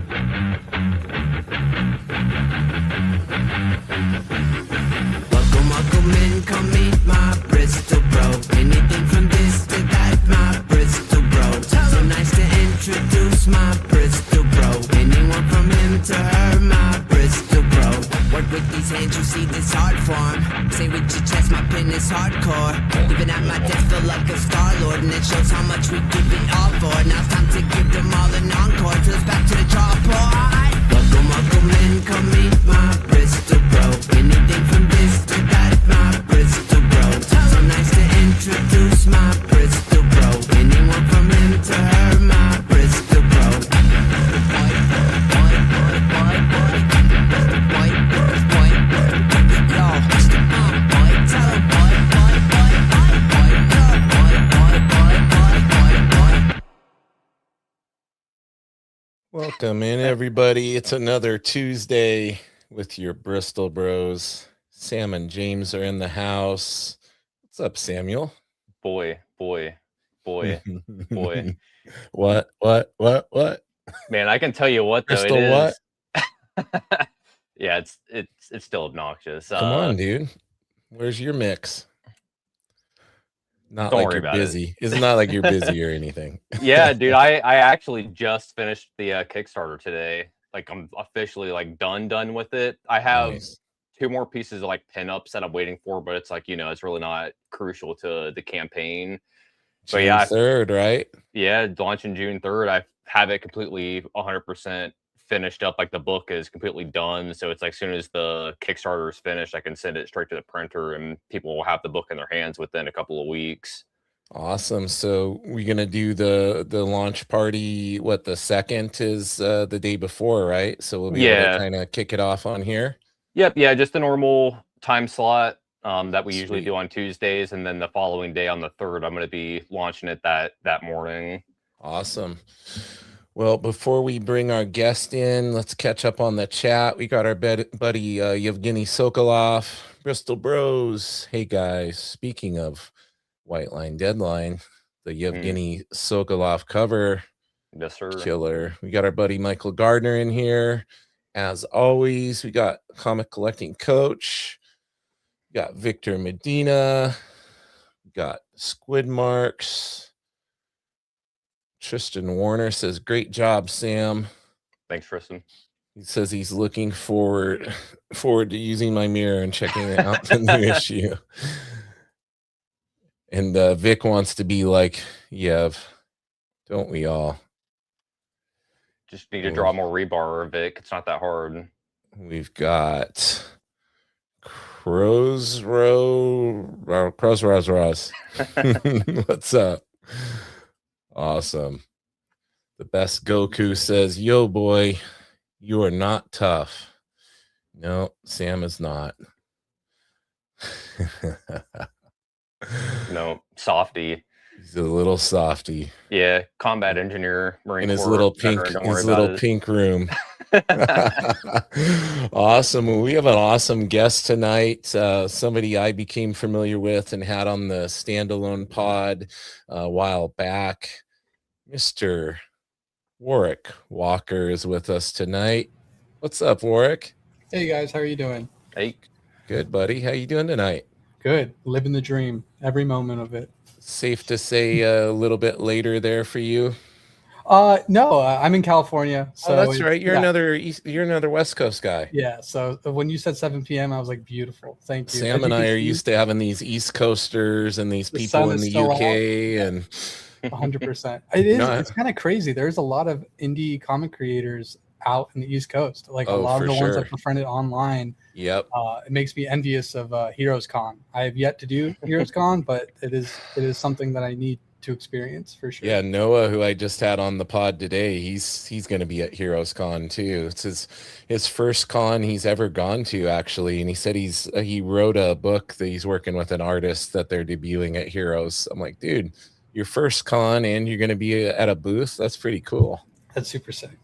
Welcome in, come meet my Bristol bro. Anything from this to that, my Bristol bro. So nice to introduce my Bristol bro. Anyone from him to her, my Bristol bro. Work with these hands, you see this hard form. Say with your chest, my pen is hardcore. Even at my desk, feel like a star-lord. And it shows how much we give it all for. Now it's time to give them all an encore. Till it's back to the chalkboard. Welcome in, come meet my Bristol bro. Anything from this to that, my Bristol bro. So nice to introduce my Bristol bro. Anyone from him to her, my Bristol bro. Welcome in, everybody. It's another Tuesday with your Bristol Bros. Sam and James are in the house. What's up, Samuel? Boy. What? Man, I can tell you what, though. Bristol, it is. what? Yeah, it's still obnoxious. Come on, dude. Where's your mix? Not Don't like worry you're about busy. It's not like you're busy or anything. Yeah, dude, I actually just finished the Kickstarter today. Like, I'm officially like done with it. I have Nice. 2 more pieces of like pinups that I'm waiting for, but it's like, it's really not crucial to the campaign. But June yeah, 3rd, right? Yeah, launching June 3rd. I have it completely 100% finished up. Like, the book is completely done. So it's like, as soon as the Kickstarter is finished, I can send it straight to the printer and people will have the book in their hands within a couple of weeks. Awesome. So we're gonna do the launch party. What, the 2nd is the day before, right? So we'll be able to kind of kick it off on here. Yep. Yeah, just a normal time slot that we usually Sweet. do on Tuesdays, and then the following day on the 3rd, I'm going to be launching it that morning. Awesome. Well, before we bring our guest in, let's catch up on the chat. We got our buddy Yevgeny Sokolov, Bristol Bros. Hey guys, speaking of White Line Deadline, the Yevgeny Sokolov cover, Yes, sir. Killer. We got our buddy Michael Gardner in here. As always, we got Comic Collecting Coach. We got Victor Medina. We got Squid Marks. Tristan Warner says, great job, Sam. Thanks, Tristan. He says he's looking forward to using my mirror and checking out the new issue. And Vic wants to be like Yev. Don't we all? Just need to draw more rebar, Vic. It's not that hard. We've got Crows. What's up? Awesome. The best Goku says, yo, boy, you are not tough. No, Sam is not. No, softy. He's a little softy. Yeah, combat engineer, Marine in his Corps, little veteran, pink room. Awesome. Well, we have an awesome guest tonight. Somebody I became familiar with and had on the standalone pod a while back. Mr. Warrick Walker is with us tonight. What's up, Warrick? Hey guys, how are you doing? Hey. Good, buddy. How you doing tonight? Good. Living the dream, every moment of it. Safe to say a little bit later there for you? No, I'm in California. So that's right. You're another West Coast guy. Yeah. So when you said 7 p.m., I was like, beautiful. Thank you. Sam and I are used to having these East Coasters and these people in the UK and 100%. It is. It's kind of crazy. There's a lot of indie comic creators out in the East Coast. Like a lot of the ones I've befriended online. Yep. It makes me envious of Heroes Con. I have yet to do Heroes Con, but it is something that I need to experience for sure. Yeah, Noah, who I just had on the pod today, he's going to be at Heroes Con too. It's his first con he's ever gone to, actually, and he said he wrote a book that he's working with an artist that they're debuting at Heroes. I'm like, dude, your first con and you're going to be at a booth? That's pretty cool. That's super sick.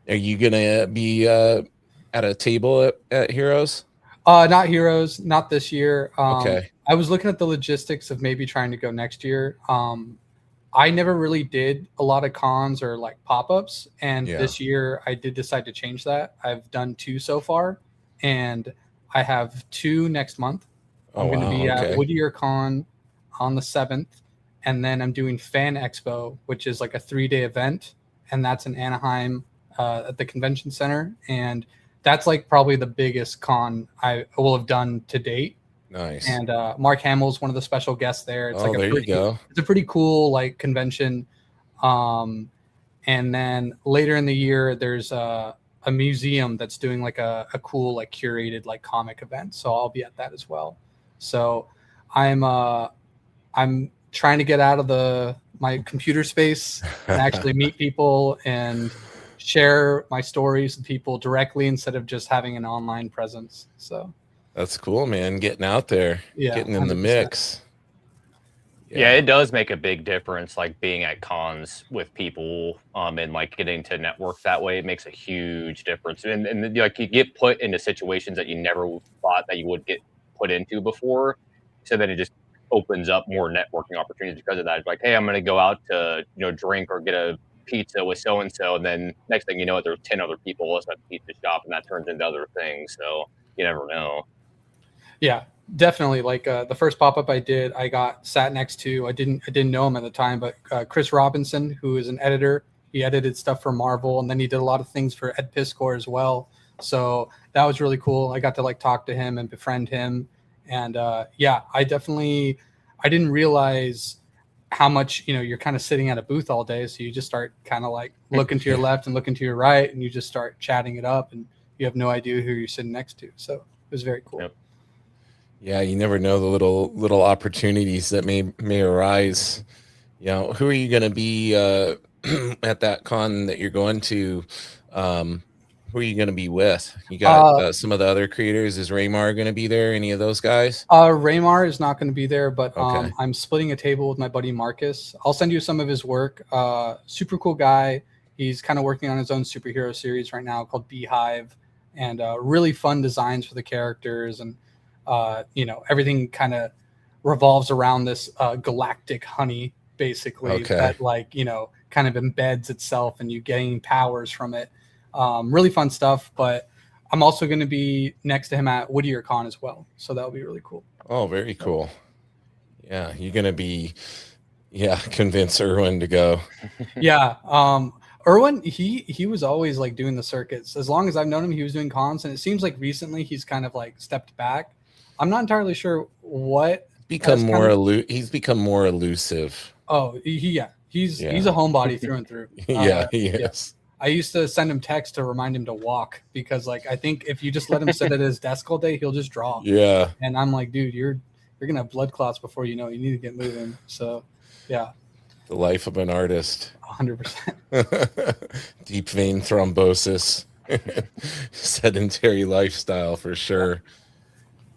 Are you going to be at a table at Heroes? Not Heroes, not this year. Okay. I was looking at the logistics of maybe trying to go next year. I never really did a lot of cons or like pop-ups, and Yeah. this year I did decide to change that. I've done 2 so far, and I have 2 next month. I'm going to be at Whittier Con on the 7th, and then I'm doing Fan Expo, which is like a 3-day event, and that's in Anaheim at the convention center, and that's like probably the biggest con I will have done to date. Nice. And Mark Hamill's one of the special guests there. It's like there you go. It's a pretty cool like convention. And then later in the year, there's a museum that's doing like a cool like curated like comic event. So I'll be at that as well. So I'm trying to get out of my computer space and actually meet people and share my stories with people directly instead of just having an online presence. So that's cool, man. Getting out there, getting in 100%. The mix. Yeah, it does make a big difference, like being at cons with people and like getting to network that way. It makes a huge difference. And like you get put into situations that you never thought that you would get put into before. So then it just opens up more networking opportunities because of that. It's like, hey, I'm going to go out to, drink or get a pizza with so-and-so. And then next thing you know, there's 10 other people at the pizza shop, and that turns into other things. So you never know. Yeah, definitely. Like the first pop-up I did, I got sat next to, I didn't know him at the time, but Chris Robinson, who is an editor. He edited stuff for Marvel, and then he did a lot of things for Ed Piskor as well. So that was really cool. I got to like talk to him and befriend him. And I didn't realize how much, you're kind of sitting at a booth all day. So you just start kind of like looking to your left and looking to your right, and you just start chatting it up, and you have no idea who you're sitting next to. So it was very cool. Yep. Yeah, you never know the little opportunities that may arise. Who are you going to be at that con that you're going to? Who are you going to be with? You got some of the other creators. Is Raymar going to be there? Any of those guys? Raymar is not going to be there, but okay. I'm splitting a table with my buddy Marcus. I'll send you some of his work. Super cool guy. He's kind of working on his own superhero series right now called Beehive, and really fun designs for the characters, and everything kind of revolves around this galactic honey, basically, that like, kind of embeds itself and you gain powers from it. Really fun stuff, but I'm also going to be next to him at Whittier Con as well. So that'll be really cool. Oh, very cool. Yeah. You're going to be, convince Erwin to go. Yeah. Erwin, he was always like doing the circuits. As long as I've known him, he was doing cons, and it seems like recently he's kind of like stepped back. I'm not entirely sure what he's become more elusive. Oh, he's a homebody through and through. Yeah, he is. I used to send him texts to remind him to walk, because like I think if you just let him sit at his desk all day, he'll just draw. Yeah. And I'm like, dude, you're gonna have blood clots before you know it. You need to get moving. So yeah. The life of an artist. 100%. Deep vein thrombosis. Sedentary lifestyle for sure.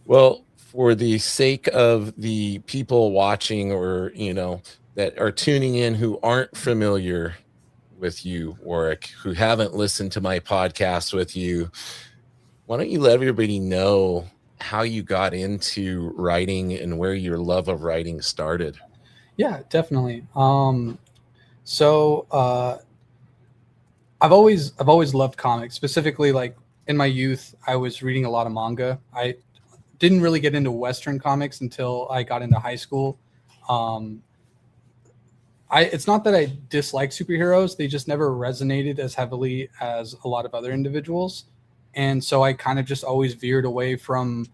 Well, for the sake of the people watching or, that are tuning in who aren't familiar with you, Warrick, who haven't listened to my podcast with you, why don't you let everybody know how you got into writing and where your love of writing started? Yeah, definitely. So I've always loved comics. Specifically, like in my youth, I was reading a lot of manga. I didn't really get into Western comics until I got into high school. It's not that I dislike superheroes. They just never resonated as heavily as a lot of other individuals. And so I kind of just always veered away from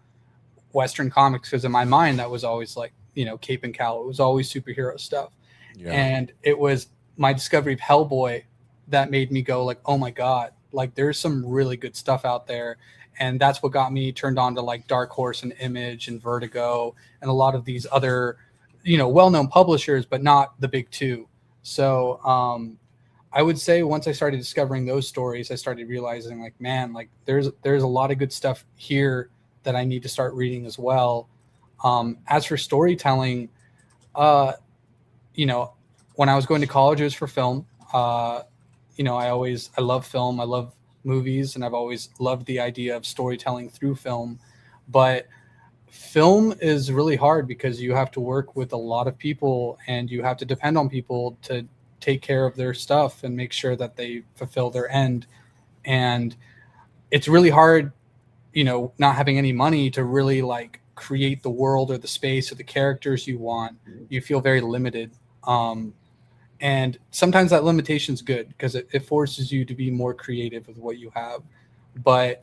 Western comics, because in my mind, that was always like, Cape and Cowl. It was always superhero stuff. Yeah. And it was my discovery of Hellboy that made me go like, oh my God, like there's some really good stuff out there. And that's what got me turned on to like Dark Horse and Image and Vertigo and a lot of these other, well-known publishers, but not the big two. So I would say once I started discovering those stories, I started realizing like, man, like there's a lot of good stuff here that I need to start reading as well. As for storytelling, when I was going to college, it was for film. I love film. I love movies, and I've always loved the idea of storytelling through film. But Film is really hard because you have to work with a lot of people and you have to depend on people to take care of their stuff and make sure that they fulfill their end. And it's really hard, not having any money to really like create the world or the space or the characters you want. You feel very limited. And sometimes that limitation is good because it forces you to be more creative with what you have. But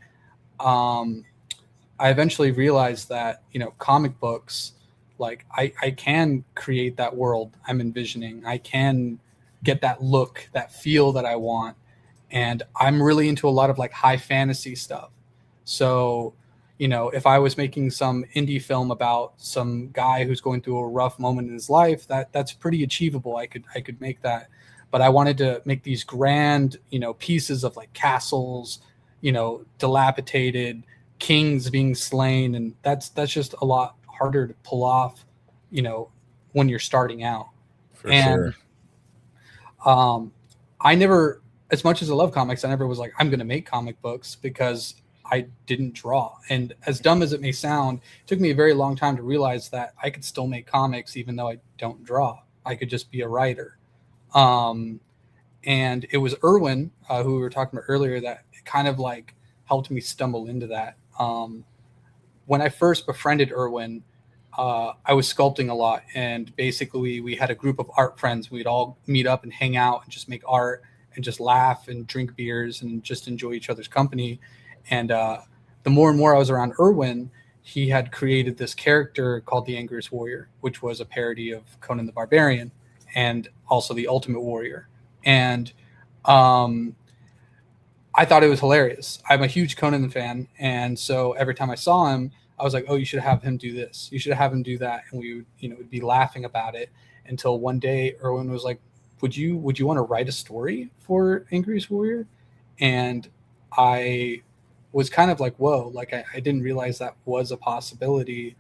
I eventually realized that, comic books, like I can create that world I'm envisioning. I can get that look, that feel that I want. And I'm really into a lot of like high fantasy stuff. So, if I was making some indie film about some guy who's going through a rough moment in his life, that's pretty achievable. I could make that. But I wanted to make these grand, pieces of like castles, dilapidated, kings being slain, and that's just a lot harder to pull off, when you're starting out. For sure. I never, as much as I love comics, I never was like, I'm going to make comic books because I didn't draw. And as dumb as it may sound, it took me a very long time to realize that I could still make comics even though I don't draw. I could just be a writer. And it was Erwin, who we were talking about earlier, that kind of like helped me stumble into that. When I first befriended Erwin, I was sculpting a lot, and basically we had a group of art friends. We'd all meet up and hang out and just make art and just laugh and drink beers and just enjoy each other's company. And the more and more I was around Erwin, he had created this character called the Angriest Warrior, which was a parody of Conan the Barbarian and also the Ultimate Warrior. And I thought it was hilarious. I'm a huge Conan fan, and so every time I saw him, I was like, "Oh, you should have him do this. You should have him do that." And we would be laughing about it until one day Erwin was like, "Would you want to write a story for Angriest Warrior?" And I was kind of like, "Whoa!" Like I didn't realize that was a possibility.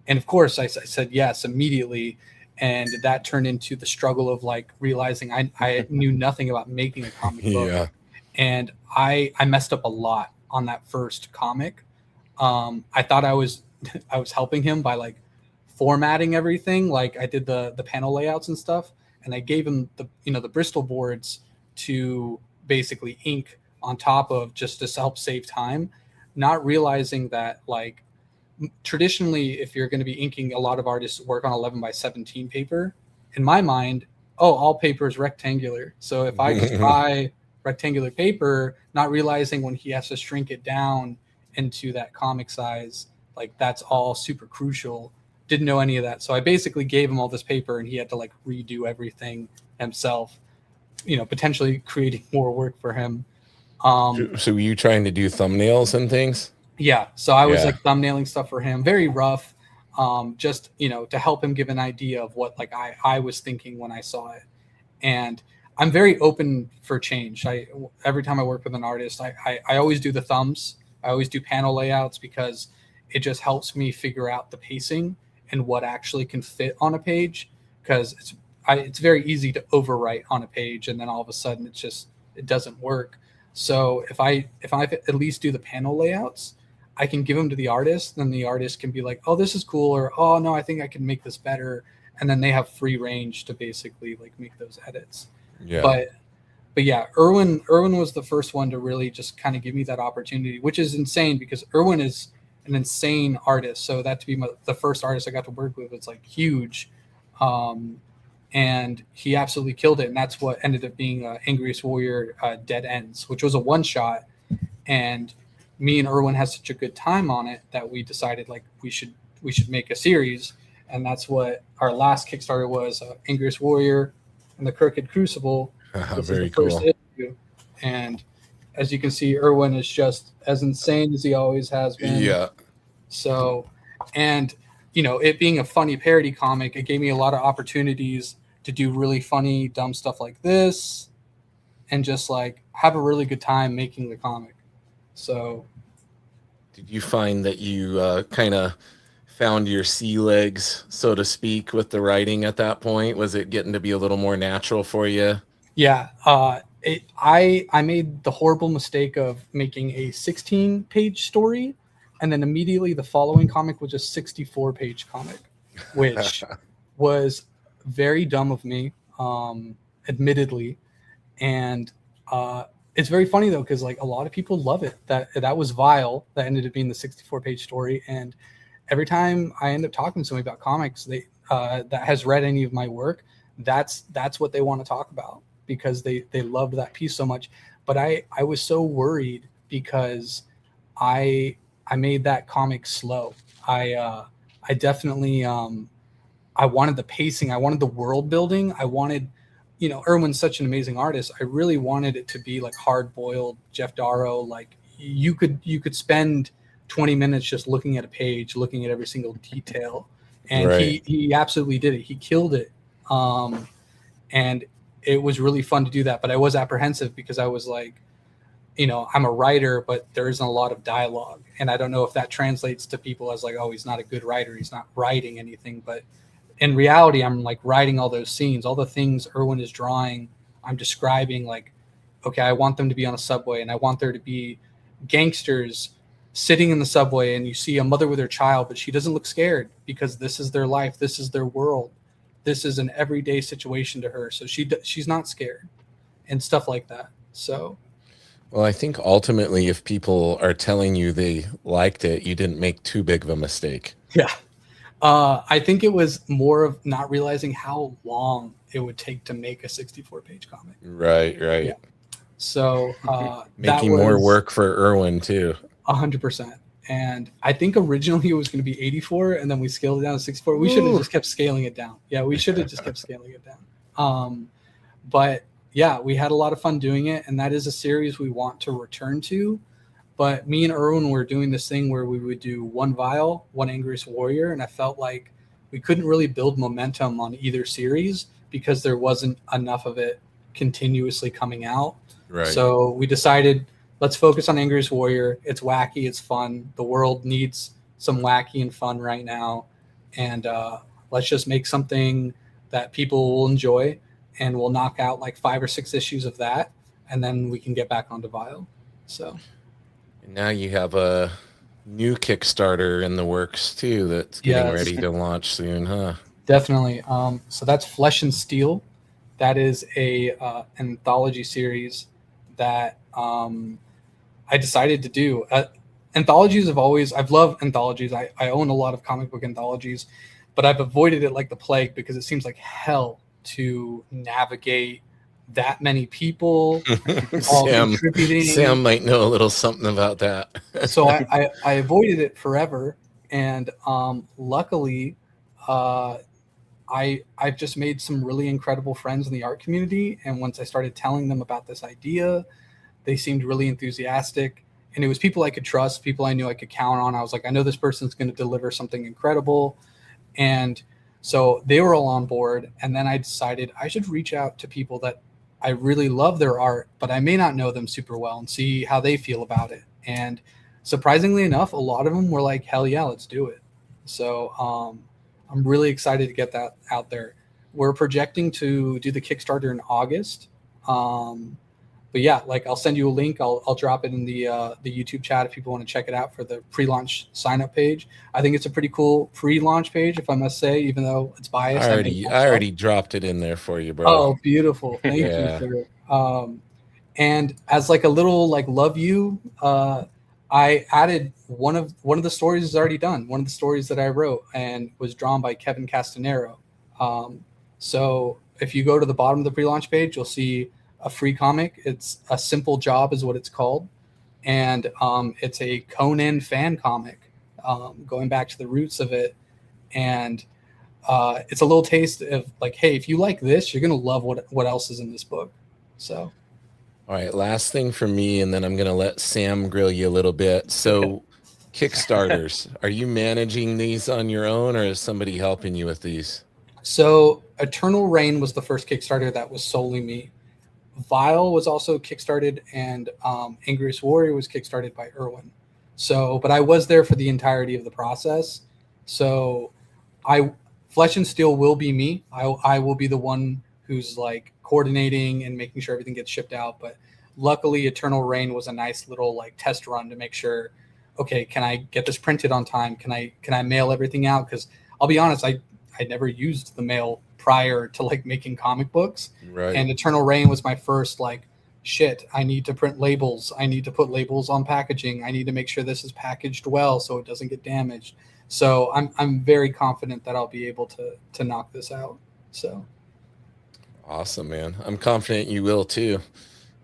And of course, I said yes immediately, and that turned into the struggle of like realizing I knew nothing about making a comic book. Yeah. And I messed up a lot on that first comic. I thought I was helping him by like formatting everything. Like I did the panel layouts and stuff, and I gave him the Bristol boards to basically ink on top of, just to help save time, not realizing that like traditionally, if you're going to be inking, a lot of artists work on 11x17 paper. In my mind, all paper is rectangular. So if I just buy rectangular paper, not realizing when he has to shrink it down into that comic size, like that's all super crucial. Didn't know any of that. So I basically gave him all this paper and he had to like redo everything himself, potentially creating more work for him. So were you trying to do thumbnails and things? Yeah. So I was like thumbnailing stuff for him, very rough, just, to help him give an idea of what like I was thinking when I saw it. And I'm very open for change. Every time I work with an artist, I always do the thumbs. I always do panel layouts because it just helps me figure out the pacing and what actually can fit on a page. Because it's very easy to overwrite on a page, and then all of a sudden it doesn't work. So if I at least do the panel layouts, I can give them to the artist, then the artist can be like, "Oh, this is cool," or "Oh no, I think I can make this better," and then they have free range to basically like make those edits. Yeah. But yeah, Erwin was the first one to really just kind of give me that opportunity, which is insane because Erwin is an insane artist. So that to be the first artist I got to work with was like huge. And he absolutely killed it. And that's what ended up being Angriest Warrior Dead Ends, which was a one shot. And me and Erwin had such a good time on it that we decided like we should make a series. And that's what our last Kickstarter was, Angriest Warrior and the Crooked Crucible. Very cool. Issue. And as you can see, Erwin is just as insane as he always has been. Yeah. So, and it being a funny parody comic, it gave me a lot of opportunities to do really funny, dumb stuff like this, and just like have a really good time making the comic. So, did you find that you kind of found your sea legs, so to speak, with the writing at that point? Was it getting to be a little more natural for you? Yeah. I made the horrible mistake of making a 16-page story And then immediately the following comic was a 64-page comic, which was very dumb of me, admittedly. And it's very funny though, because like a lot of people love it. That was Vile that ended up being the 64-page story. And every time I end up talking to somebody about comics, they that has read any of my work, that's what they want to talk about, because they loved that piece so much. But I was so worried because I made that comic slow. I definitely I wanted the pacing, I wanted the world building, I wanted, you know, Irwin's such an amazing artist. I really wanted it to be like hard boiled Jeff Darrow. Like you could spend 20 minutes just looking at a page, looking at every single detail, and Right. he absolutely did it. He killed it, and it was really fun to do that. But I was apprehensive because I was like, you know, I'm a writer, but there isn't a lot of dialogue, and I don't know if that translates to people as like, oh, he's not a good writer, he's not writing anything. But in reality, I'm like writing all those scenes, all the things Irwin is drawing. I'm describing like, okay, I want them to be on a subway, and I want there to be gangsters sitting in the subway, and you see a mother with her child, but she doesn't look scared because this is their life, this is their world, this is an everyday situation to her, so she's not scared, and stuff like that. So Well, I think ultimately, if people are telling you they liked it, you didn't make too big of a mistake. yeah, I think it was more of not realizing how long it would take to make a 64-page comic. Right. Yeah. So Making more work for Irwin too. 100%. And I think originally it was going to be 84, and then we scaled it down to 64. We should have just kept scaling it down. Yeah, we should have just kept scaling it down. But yeah, we had a lot of fun doing it, and that is a series we want to return to. But me and Irwin were doing this thing where we would do one Vile, one Angriest Warrior, and I felt like we couldn't really build momentum on either series because there wasn't enough of it continuously coming out. Right. So we decided, let's focus on Angriest Warrior. It's wacky, it's fun. The world needs some wacky and fun right now. And let's just make something that people will enjoy, and we'll knock out like 5 or 6 issues of that, and then we can get back onto Vile. So Now you have a new Kickstarter in the works too that's getting ready to launch soon, huh? Definitely. So that's Flesh and Steel. That is a anthology series that I decided to do. Anthologies I've loved anthologies. I own a lot of comic book anthologies, but I've avoided it like the plague because it seems like hell to navigate that many people all contributing. Sam might know a little something about that. So I avoided it forever, and luckily I've just made some really incredible friends in the art community, and once I started telling them about this idea, they seemed really enthusiastic, and it was people I could trust, people I knew I could count on. I was like, I know this person's going to deliver something incredible, and so they were all on board. And then I decided I should reach out to people that I really love their art, but I may not know them super well, and see how they feel about it. And surprisingly enough, a lot of them were like, hell yeah, let's do it. So I'm really excited to get that out there. We're projecting to do the Kickstarter in August. But yeah, like I'll send you a link. I'll drop it in the YouTube chat if people want to check it out for the pre-launch sign-up page. I think it's a pretty cool pre-launch page, if I must say, even though it's biased. I already dropped it in there for you, bro. Oh, beautiful. Thank you, sir. And as like a little like love you, I added one of the stories is already done. One of the stories that I wrote and was drawn by Kevin Castanero. So if you go to the bottom of the pre-launch page, you'll see a free comic. It's A Simple Job is what it's called. And it's a Conan fan comic, going back to the roots of it. And it's a little taste of like, hey, if you like this, you're going to love what else is in this book. So. All right, last thing for me, and then I'm going to let Sam grill you a little bit. So Kickstarters, are you managing these on your own, or is somebody helping you with these? So Eternal Reign was the first Kickstarter that was solely me. Vile was also kickstarted, and Angriest Warrior was kickstarted by Irwin. So, but I was there for the entirety of the process. So Flesh and Steel will be me. I will be the one who's like coordinating and making sure everything gets shipped out. But luckily Eternal Reign was a nice little like test run to make sure okay, can I get this printed on time? Can I mail everything out? Because I'll be honest, I never used the mail prior to like making comic books. Right. And Eternal Reign was my first like, shit, I need to print labels. I need to put labels on packaging. I need to make sure this is packaged well so it doesn't get damaged. So I'm very confident that I'll be able to knock this out. So Awesome, man. I'm confident you will too.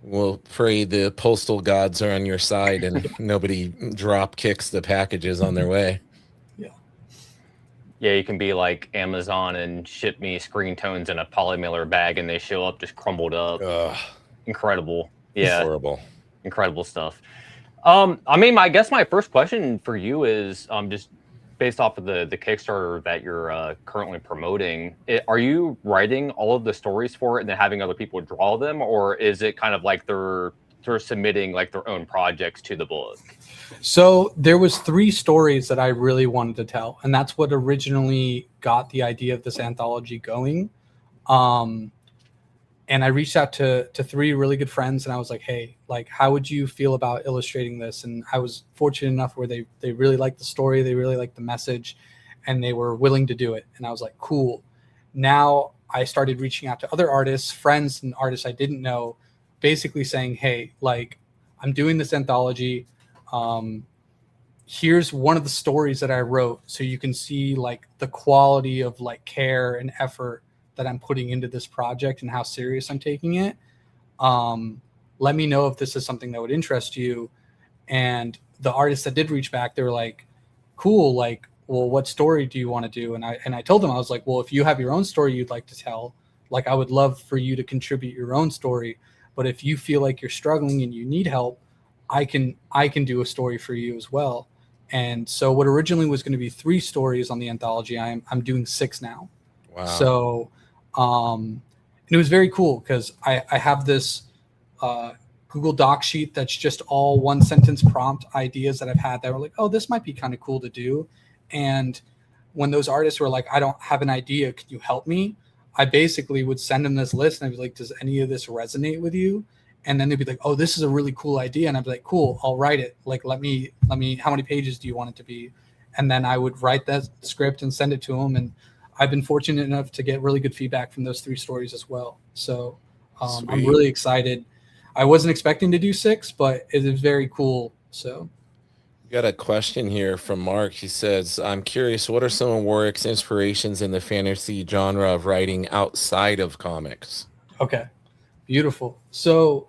We'll pray the postal gods are on your side and nobody drop kicks the packages on their way. Yeah, you can be like Amazon and ship me screen tones in a polymailer bag, and they show up just crumbled up. Ugh, Incredible. Yeah, horrible. incredible stuff. I mean, I guess my first question for you is just based off of the Kickstarter that you're currently promoting. Are you writing all of the stories for it and then having other people draw them, or is it kind of like they're submitting like their own projects to the book? So there was 3 stories that I really wanted to tell, and that's what originally got the idea of this anthology going. And I reached out to 3 really good friends, and I was like, hey, like, how would you feel about illustrating this? And I was fortunate enough where they really liked the story, they really liked the message, and they were willing to do it. And I was like, cool. Now I started reaching out to other artists, friends and artists I didn't know, basically saying, hey, like, I'm doing this anthology. Here's one of the stories that I wrote, so you can see like the quality of like care and effort that I'm putting into this project and how serious I'm taking it. Let me know if this is something that would interest you. And the artists that did reach back, they were like, cool, like, well, what story do you want to do? And I told them, I was like, well, if you have your own story you'd like to tell, like, I would love for you to contribute your own story. But if you feel like you're struggling and you need help, I can do a story for you as well. And so what originally was going to be 3 stories on the anthology, I'm doing 6 now. Wow. So and it was very cool because I have this Google Doc sheet that's just all 1-sentence prompt ideas that I've had that were like, oh, this might be kind of cool to do. And when those artists were like, I don't have an idea, can you help me? I basically would send them this list and I'd be like, does any of this resonate with you? And then they'd be like, oh, this is a really cool idea. And I'd be like, cool, I'll write it. Like, let me, how many pages do you want it to be? And then I would write that script and send it to them. And I've been fortunate enough to get really good feedback from those 3 stories as well. So I'm really excited. I wasn't expecting to do 6, but it is very cool. So. Got a question here from Mark. He says, I'm curious, what are some of Warrick's inspirations in the fantasy genre of writing outside of comics? Okay, beautiful. So,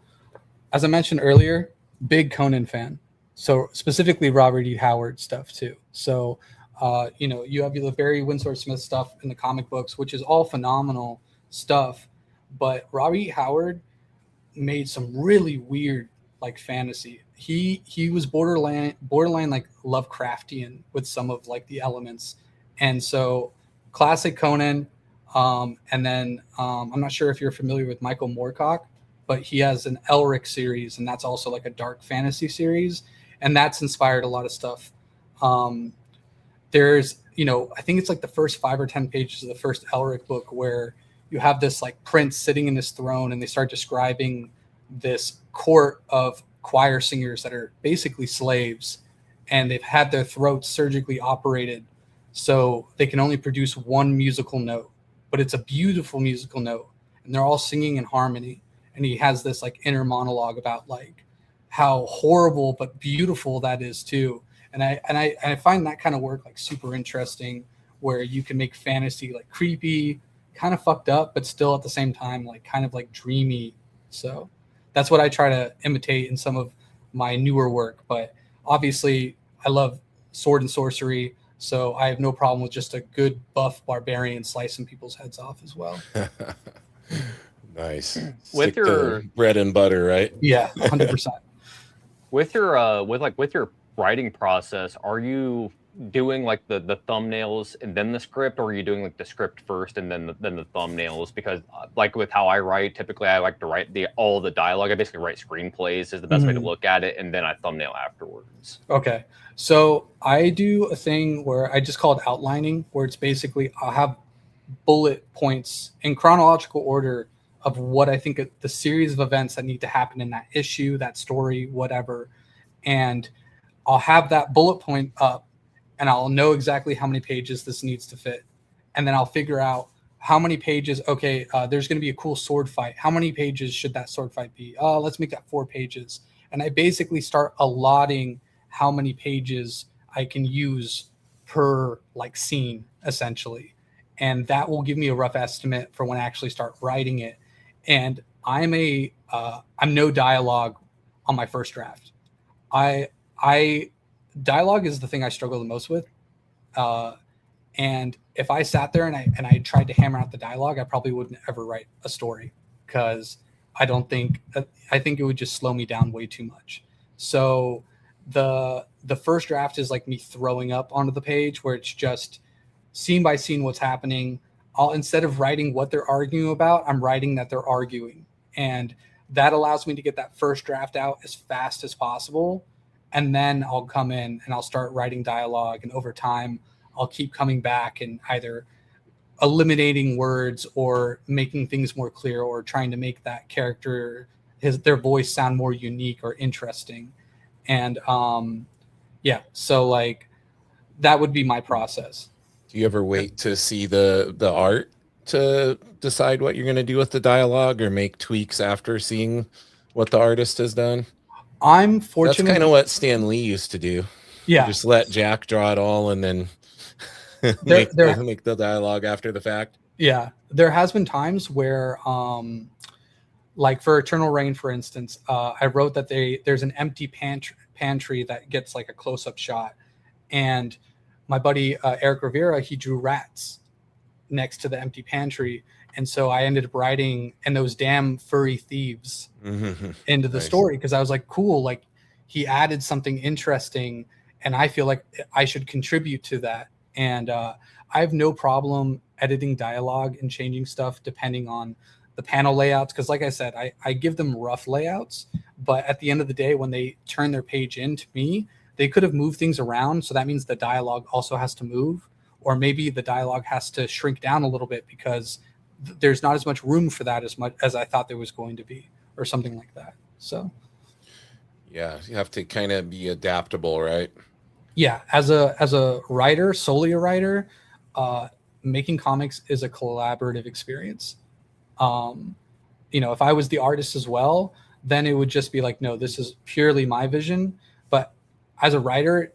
as I mentioned earlier, big Conan fan. So specifically Robert E. Howard stuff too. So, you have the Barry Windsor Smith stuff in the comic books, which is all phenomenal stuff. But Robert E. Howard made some really weird like fantasy. He was borderline like Lovecraftian with some of like the elements. And so classic Conan. And then I'm not sure if you're familiar with Michael Moorcock, but he has an Elric series, and that's also like a dark fantasy series. And that's inspired a lot of stuff. There's, I think it's like the first 5 or 10 pages of the first Elric book where you have this like prince sitting in his throne, and they start describing this court of choir singers that are basically slaves, and they've had their throats surgically operated so they can only produce one musical note, but it's a beautiful musical note, and they're all singing in harmony. And he has this like inner monologue about like how horrible but beautiful that is too. And I find that kind of work like super interesting, where you can make fantasy like creepy, kind of fucked up, but still at the same time like kind of like dreamy. So that's what I try to imitate in some of my newer work. But obviously I love sword and sorcery, so I have no problem with just a good buff barbarian slicing people's heads off as well. Nice. With your bread and butter, right? Yeah, 100%. With your with your writing process, are you doing like the thumbnails and then the script, or are you doing like the script first and then the thumbnails? Because like with how I write, typically I like to write all the dialogue. I basically write screenplays is the best way to look at it, and then I thumbnail afterwards. Okay, so I do a thing where I just call it outlining, where it's basically I'll have bullet points in chronological order of what I think the series of events that need to happen in that issue, that story, whatever. And I'll have that bullet point up and I'll know exactly how many pages this needs to fit. And then I'll figure out how many pages. Okay, there's going to be a cool sword fight. How many pages should that sword fight be? Let's make that 4 pages. And I basically start allotting how many pages I can use per like scene, essentially. And that will give me a rough estimate for when I actually start writing it. And I'm no dialogue on my first draft. Dialogue is the thing I struggle the most with. And if I sat there and I tried to hammer out the dialogue, I probably wouldn't ever write a story, because I think it would just slow me down way too much. So the first draft is like me throwing up onto the page, where it's just scene by scene what's happening. Instead of writing what they're arguing about, I'm writing that they're arguing. And that allows me to get that first draft out as fast as possible. And then I'll come in and I'll start writing dialogue. And over time, I'll keep coming back and either eliminating words or making things more clear, or trying to make that character, their voice sound more unique or interesting. And so like that would be my process. Do you ever wait to see the art to decide what you're going to do with the dialogue, or make tweaks after seeing what the artist has done? I'm fortunate. That's kind of what Stan Lee used to do. Yeah. Just let Jack draw it all and then make the dialogue after the fact. Yeah. There has been times where, like for Eternal Reign, for instance, I wrote that there's an empty pantry that gets like a close-up shot. And my buddy, Eric Rivera, he drew rats next to the empty pantry. And so I ended up writing "and those damn furry thieves" into the story, because I was like, cool, like he added something interesting and I feel like I should contribute to that. And I have no problem editing dialogue and changing stuff depending on the panel layouts, because like I said, I give them rough layouts, but at the end of the day, when they turn their page in to me, they could have moved things around. So that means the dialogue also has to move, or maybe the dialogue has to shrink down a little bit because there's not as much room for that as much as I thought there was going to be, or something like that. So yeah, you have to kind of be adaptable, right? Yeah, as a writer, solely a writer, making comics is a collaborative experience. If I was the artist as well, then it would just be like, no, this is purely my vision. But as a writer,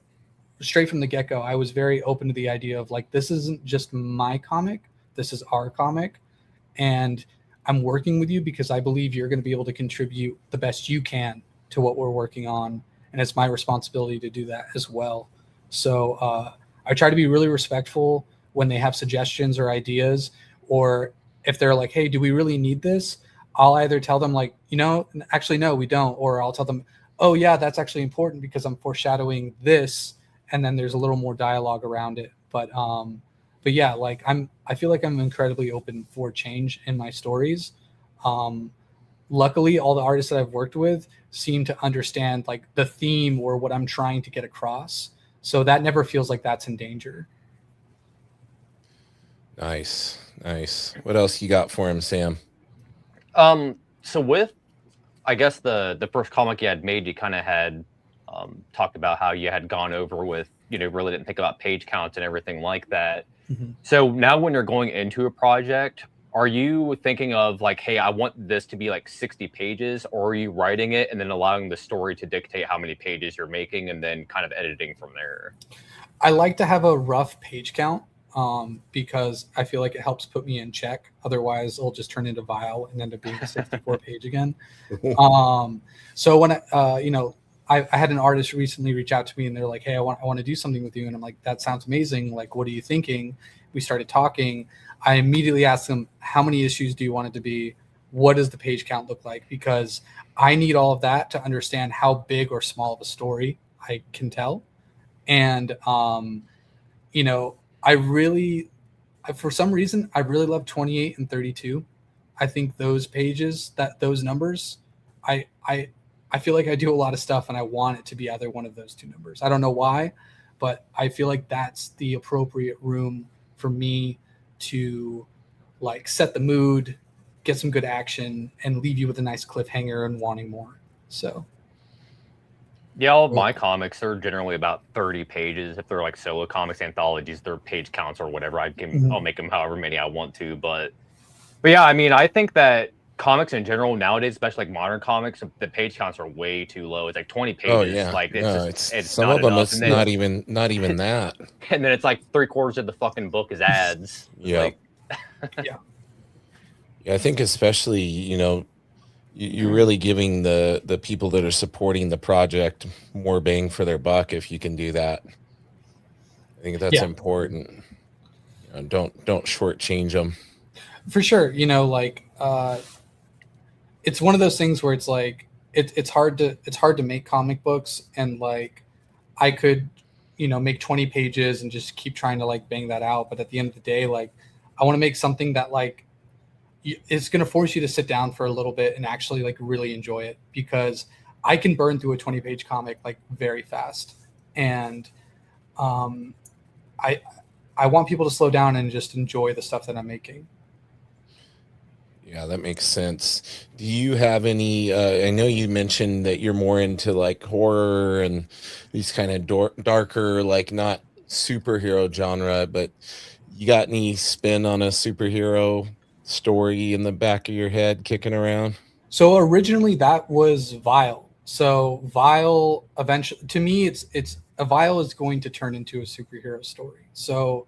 straight from the get-go, I was very open to the idea of like, this isn't just my comic, this is our comic. And I'm working with you because I believe you're going to be able to contribute the best you can to what we're working on. And it's my responsibility to do that as well. So I try to be really respectful when they have suggestions or ideas, or if they're like, hey, do we really need this? I'll either tell them like, actually, no, we don't. Or I'll tell them, oh yeah, that's actually important because I'm foreshadowing this. And then there's a little more dialogue around it. But yeah, like I feel like I'm incredibly open for change in my stories. Luckily, all the artists that I've worked with seem to understand like the theme or what I'm trying to get across. So that never feels like that's in danger. Nice. What else you got for him, Sam? So with, I guess the first comic you had made, you kind of had talked about how you had gone over with, really didn't think about page counts and everything like that. Mm-hmm. So now when you're going into a project, are you thinking of like, hey, I want this to be like 60 pages, or are you writing it and then allowing the story to dictate how many pages you're making and then kind of editing from there? I like to have a rough page count because I feel like it helps put me in check. Otherwise, it'll just turn into Vile and end up being a 64 page again. So when I had an artist recently reach out to me and they're like, hey, I want to do something with you. And I'm like, that sounds amazing. Like, what are you thinking? We started talking. I immediately asked them, how many issues do you want it to be? What does the page count look like? Because I need all of that to understand how big or small of a story I can tell. And, for some reason, I really love 28 and 32. I think those pages, those numbers, I feel like I do a lot of stuff and I want it to be either one of those two numbers. I don't know why, but I feel like that's the appropriate room for me to like set the mood, get some good action, and leave you with a nice cliffhanger and wanting more. So Yeah, all of my comics are generally about 30 pages. If they're like solo comics, anthologies, their page counts or whatever. I'll make them however many I want to. But yeah, I mean, I think that comics in general nowadays, especially like modern comics, the page counts are way too low. It's like 20 Oh pages. yeah, Like no, it's some not of them. enough. It's And then not even that. and then it's like 3/4 of the fucking book is ads. It's Yeah. like, Yeah. Yeah, I think especially, you're really giving the people that are supporting the project more bang for their buck if you can do that. I think that's important. Don't shortchange them. For sure. Like it's one of those things where it's like it's hard to make comic books, and like I could make 20 pages and just keep trying to like bang that out, but at the end of the day, like I want to make something that like it's going to force you to sit down for a little bit and actually like really enjoy it, because I can burn through a 20-page comic like very fast, and I want people to slow down and just enjoy the stuff that I'm making. Yeah, that makes sense. Do you have any? I know you mentioned that you're more into like horror and these kind of darker, like not superhero genre, but you got any spin on a superhero story in the back of your head kicking around? So originally that was Vile. So Vile eventually, to me, it's a Vile is going to turn into a superhero story. So,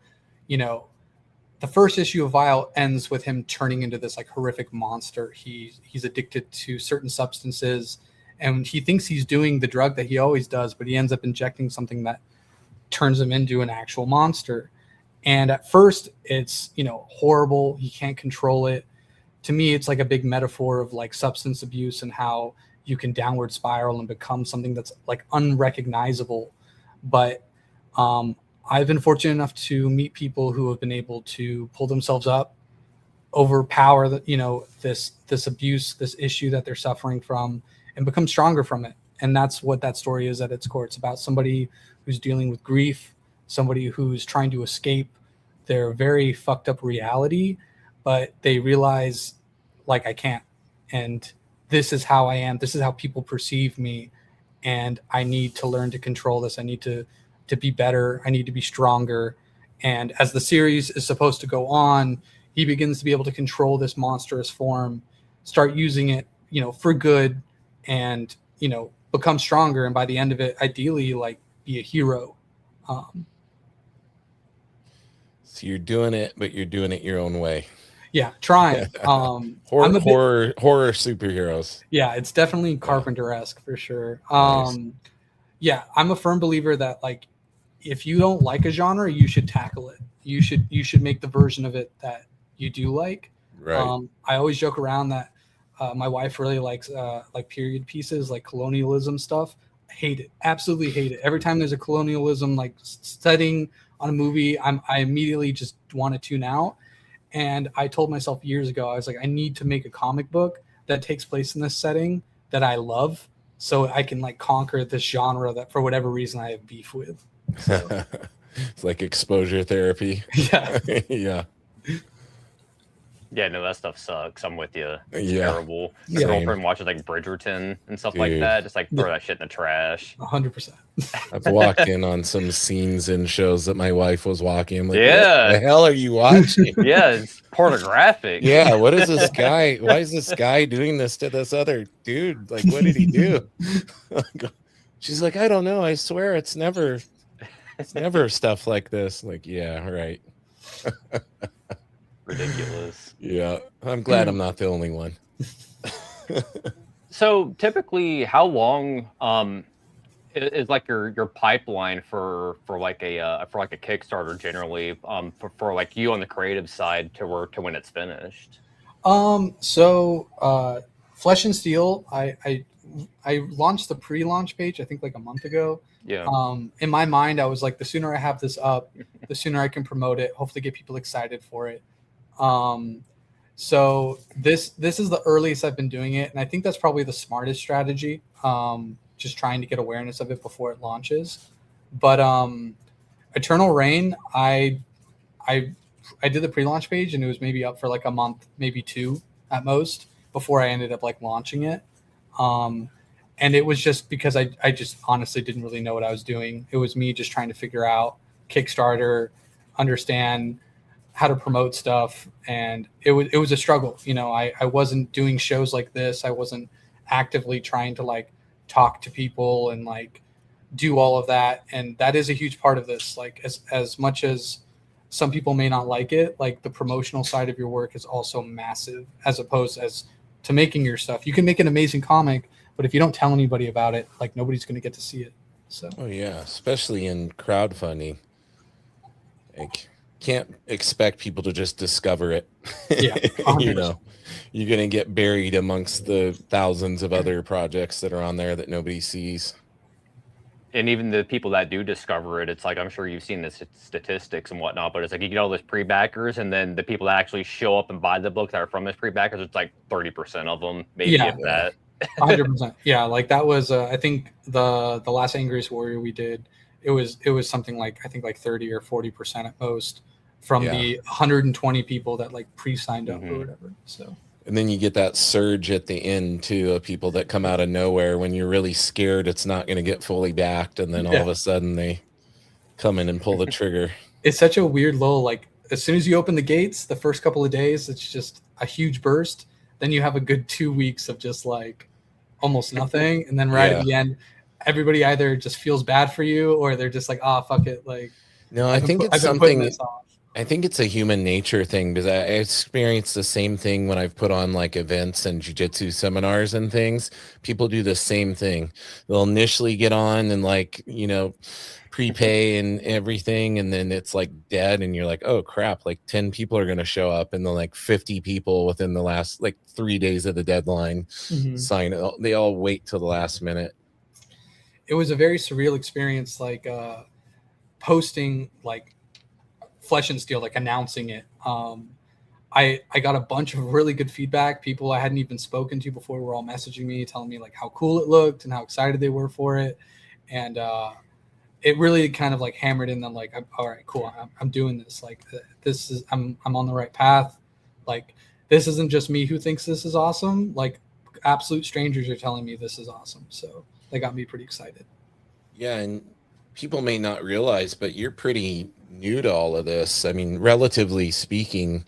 the first issue of Vile ends with him turning into this like horrific monster. He's addicted to certain substances, and he thinks he's doing the drug that he always does, but he ends up injecting something that turns him into an actual monster. And at first it's, horrible. He can't control it. To me, it's like a big metaphor of like substance abuse and how you can downward spiral and become something that's like unrecognizable. But I've been fortunate enough to meet people who have been able to pull themselves up, overpower this abuse, this issue that they're suffering from, and become stronger from it. And that's what that story is at its core. It's about somebody who's dealing with grief, somebody who's trying to escape their very fucked up reality, but they realize like I can't, and this is how I am. This is how people perceive me, and I need to learn to control this. I need to be better. I need to be stronger. And as the series is supposed to go on, he begins to be able to control this monstrous form, start using it, for good, and, become stronger. And by the end of it, ideally, like be a hero. So you're doing it, but you're doing it your own way. Yeah, trying. Horror superheroes. Yeah, it's definitely Carpenter-esque for sure. Nice. Yeah, I'm a firm believer that like if you don't like a genre, you should tackle it. You should make the version of it that you do like. Right. I always joke around that my wife really likes like period pieces, like colonialism stuff. I hate it. Absolutely hate it. Every time there's a colonialism like setting on a movie, I immediately just want to tune out. And I told myself years ago, I was like, I need to make a comic book that takes place in this setting that I love, so I can like conquer this genre that for whatever reason I have beef with. So. It's like exposure therapy. Yeah. Yeah. yeah, no, that stuff sucks. I'm with you. It's Yeah. terrible. Yeah. My girlfriend watches like Bridgerton and stuff like Dude. that. Just like throw that shit in the trash. 100%. I've walked in on some scenes in shows that my wife was watching. I'm like, Yeah. what the hell are you watching? Yeah, it's pornographic. Yeah, what is this guy? Why is this guy doing this to this other dude? Like, what did he do? She's like, I don't know. I swear it's never stuff like this. Like, yeah, right. Ridiculous. Yeah, I'm glad I'm not the only one. So typically, how long is like your pipeline for like a Kickstarter generally for like you on the creative side to when it's finished? So Flesh and Steel, I launched the pre-launch page I think like a month ago. Yeah. In my mind, I was like, the sooner I have this up, the sooner I can promote it, hopefully get people excited for it. So this is the earliest I've been doing it, and I think that's probably the smartest strategy. Just trying to get awareness of it before it launches. But Eternal Reign, I did the pre-launch page, and it was maybe up for like a month, maybe two at most, before I ended up like launching it. And it was just because I just honestly didn't really know what I was doing. It was me just trying to figure out Kickstarter, understand how to promote stuff. And it was a struggle. You know, I wasn't doing shows like this. I wasn't actively trying to like talk to people and like do all of that. And that is a huge part of this. Like as much as some people may not like it, like the promotional side of your work is also massive as opposed as to making your stuff. You can make an amazing comic, but if you don't tell anybody about it, like nobody's going to get to see it. So, Oh yeah, especially in crowdfunding. Like, can't expect people to just discover it. yeah, You 100%. know, you're gonna get buried amongst the thousands of other projects that are on there that nobody sees. And even the people that do discover it, it's like, I'm sure you've seen the statistics and whatnot, but it's like you get all those pre-backers, and then the people that actually show up and buy the book that are from those pre-backers, it's like 30% of them, maybe Yeah. if that. 100%. Yeah, like that was I think the last Angriest Warrior we did, it was something like I think like 30 or 40% at most from Yeah. the 120 people that like pre-signed up or Mhm. whatever. So And then you get that surge at the end too of people that come out of nowhere when you're really scared it's not going to get fully backed, and then all of a sudden they come in and pull the trigger. it's such a weird lull. Like as soon as you open the gates, the first couple of days, it's just a huge burst. Then you have a good 2 weeks of just like almost nothing, and then right Yeah. at the end, everybody either just feels bad for you or they're just like, "Ah, fuck it." Like No, I think it's I've been putting something. this off. I think it's a human nature thing because I experienced the same thing when I've put on like events and jiu-jitsu seminars and things. People do the same thing. They'll initially get on and like, you know, prepay and everything, and then it's like dead and you're like, oh crap, like 10 people are going to show up, and then like 50 people within the last like 3 days of the deadline Mhm. sign it. They all wait till the last minute. It was a very surreal experience, like posting like Flesh and Steel, like announcing it. I got a bunch of really good feedback. People I hadn't even spoken to before were all messaging me, telling me like how cool it looked and how excited they were for it. And it really kind of like hammered in them like, all right, cool. I'm doing this. Like this is, I'm on the right path. Like this isn't just me who thinks this is awesome. Like absolute strangers are telling me this is awesome. So they got me pretty excited. Yeah, and people may not realize, but you're pretty new to all of this. I mean, relatively speaking,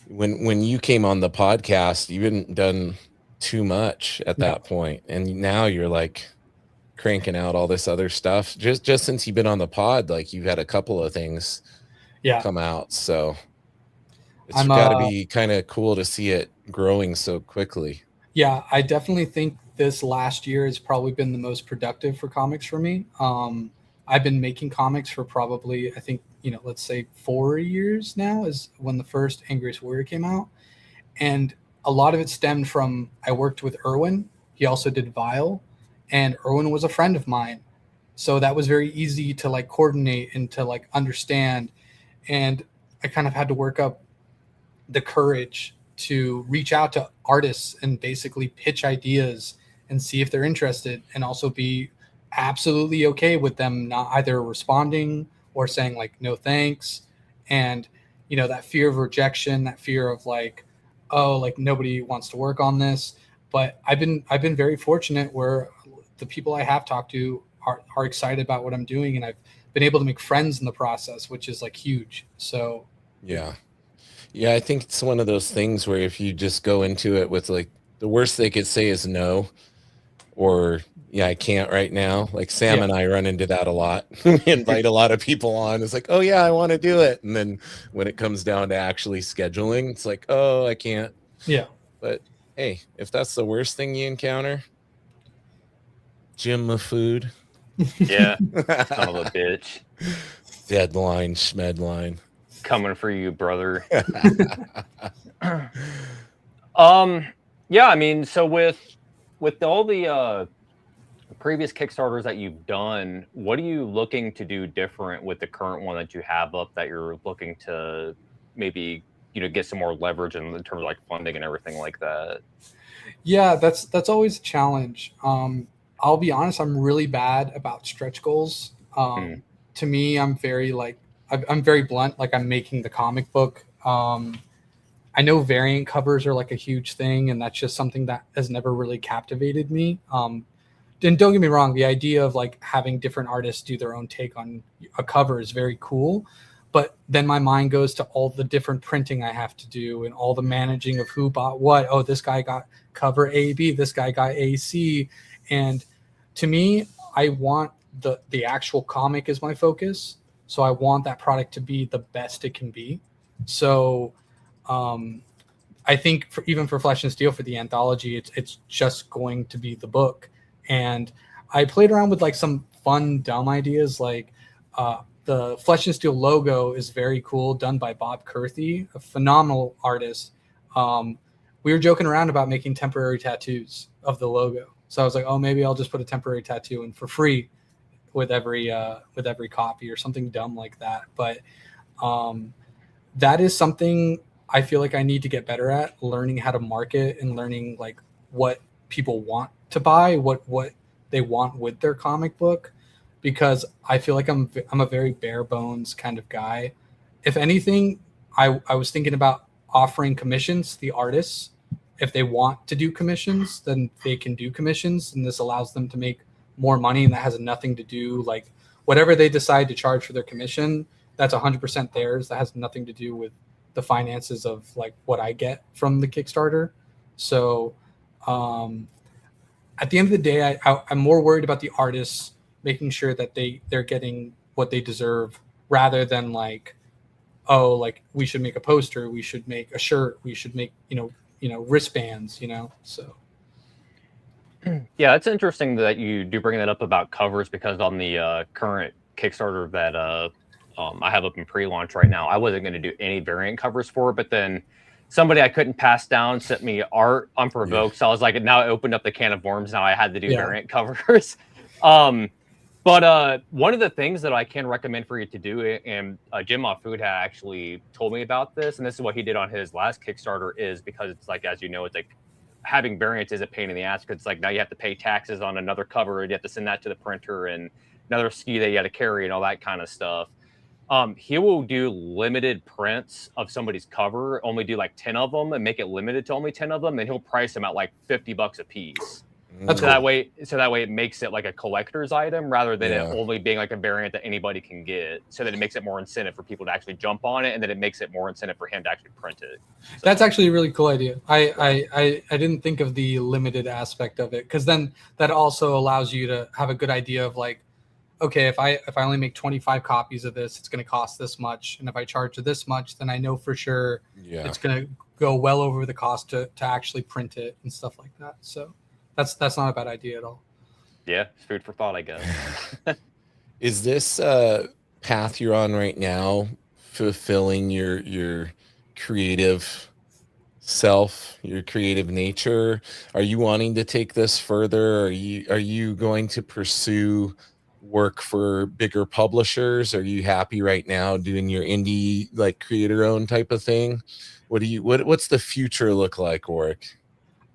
when you came on the podcast, you hadn't done too much at that point, and now you're like cranking out all this other stuff. Just since you've been on the pod, like you've had a couple of things come out, so it's got to be kind of cool to see it growing so quickly. Yeah, I definitely think this last year has probably been the most productive for comics for me. I've been making comics for probably, I think, you know, let's say 4 years now is when the first Angriest Warrior came out. And a lot of it stemmed from, I worked with Erwin. He also did Vile, and Erwin was a friend of mine. So that was very easy to like coordinate and to like understand. And I kind of had to work up the courage to reach out to artists and basically pitch ideas and see if they're interested, and also be absolutely okay with them not either responding or saying like no thanks. And you know, that fear of rejection, that fear of like, oh, like nobody wants to work on this. But I've been very fortunate where the people I have talked to are excited about what I'm doing, and I've been able to make friends in the process, which is like huge. So yeah, I think it's one of those things where if you just go into it with like the worst they could say is no, or yeah, I can't right now. Like Sam and I run into that a lot. We invite a lot of people on. It's like, oh yeah, I want to do it. And then when it comes down to actually scheduling, it's like, oh, I can't. Yeah. But hey, if that's the worst thing you encounter, Jim the food. Yeah. Son of a bitch. Deadline, schmedline. Coming for you, brother. Yeah, I mean, so with all the previous Kickstarters that you've done, what are you looking to do different with the current one that you have up that you're looking to maybe, you know, get some more leverage in terms of like funding and everything like that? Yeah, that's always a challenge. I'll be honest, I'm really bad about stretch goals. To me, I'm very like, I'm very blunt. Like I'm making the comic book. I know variant covers are like a huge thing, and that's just something that has never really captivated me. and don't get me wrong, the idea of like having different artists do their own take on a cover is very cool. But then my mind goes to all the different printing I have to do and all the managing of who bought what. Oh, this guy got cover A, B, this guy got A, C. And to me, I want the actual comic is my focus. So I want that product to be the best it can be. So I think even for Flesh and Steel, for the anthology, it's just going to be the book. And I played around with like some fun, dumb ideas, like the Flesh and Steel logo is very cool, done by Bob Kurthy, a phenomenal artist. We were joking around about making temporary tattoos of the logo. So I was like, oh, maybe I'll just put a temporary tattoo in for free with every copy or something dumb like that. But that is something I feel like I need to get better at, learning how to market and learning like what people want to buy, what they want with their comic book. Because I feel like I'm a very bare bones kind of guy. If anything, I was thinking about offering commissions to the artists. If they want to do commissions, then they can do commissions, and this allows them to make more money, and that has nothing to do, like whatever they decide to charge for their commission, that's 100% theirs. That has nothing to do with the finances of like what I get from the Kickstarter. So at the end of the day, I'm more worried about the artists making sure that they're getting what they deserve, rather than like, oh, like we should make a poster, we should make a shirt, we should make, wristbands, so. Yeah, it's interesting that you do bring that up about covers, because on the current Kickstarter that I have up in pre-launch right now, I wasn't going to do any variant covers for it, but then somebody I couldn't pass down sent me art unprovoked. Yeah. So I was like, now I opened up the can of worms. Now I had to do variant covers. But one of the things that I can recommend for you to do, and Jim Off Food had actually told me about this, and this is what he did on his last Kickstarter, is because it's like, as you know, it's like having variants is a pain in the ass, because it's like now you have to pay taxes on another cover, and you have to send that to the printer, and another SKU that you got to carry, and all that kind of stuff. He will do limited prints of somebody's cover, only do like 10 of them, and make it limited to only 10 of them, and he'll price them at like $50 a piece. That's so cool. that way it makes it like a collector's item, rather than it only being like a variant that anybody can get, so that it makes it more incentive for people to actually jump on it, and then it makes it more incentive for him to actually print it. So. That's actually a really cool idea. I didn't think of the limited aspect of it, because then that also allows you to have a good idea of like, okay, if I only make 25 copies of this, it's going to cost this much, and if I charge this much, then I know for sure it's going to go well over the cost to actually print it and stuff like that. So that's not a bad idea at all. Yeah, it's food for thought, I guess. Is this path you're on right now fulfilling your creative self, your creative nature? Are you wanting to take this further? Are you going to pursue work for bigger publishers? Are you happy right now doing your indie, like creator owned type of thing? What's the future look like, Warrick?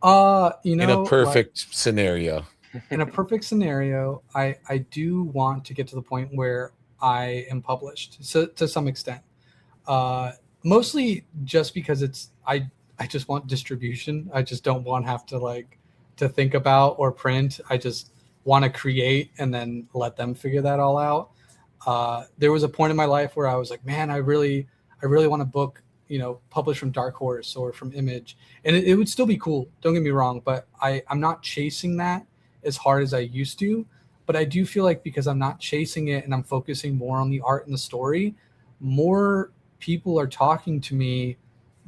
In a perfect scenario. In a perfect scenario, I do want to get to the point where I am published, so to some extent. Mostly just because I just want distribution. I just don't want to have to think about or print. I just want to create and then let them figure that all out. There was a point in my life where I was like, man, I really want to book, published from Dark Horse or from Image, and it would still be cool. Don't get me wrong, but I'm not chasing that as hard as I used to. But I do feel like because I'm not chasing it and I'm focusing more on the art and the story, more people are talking to me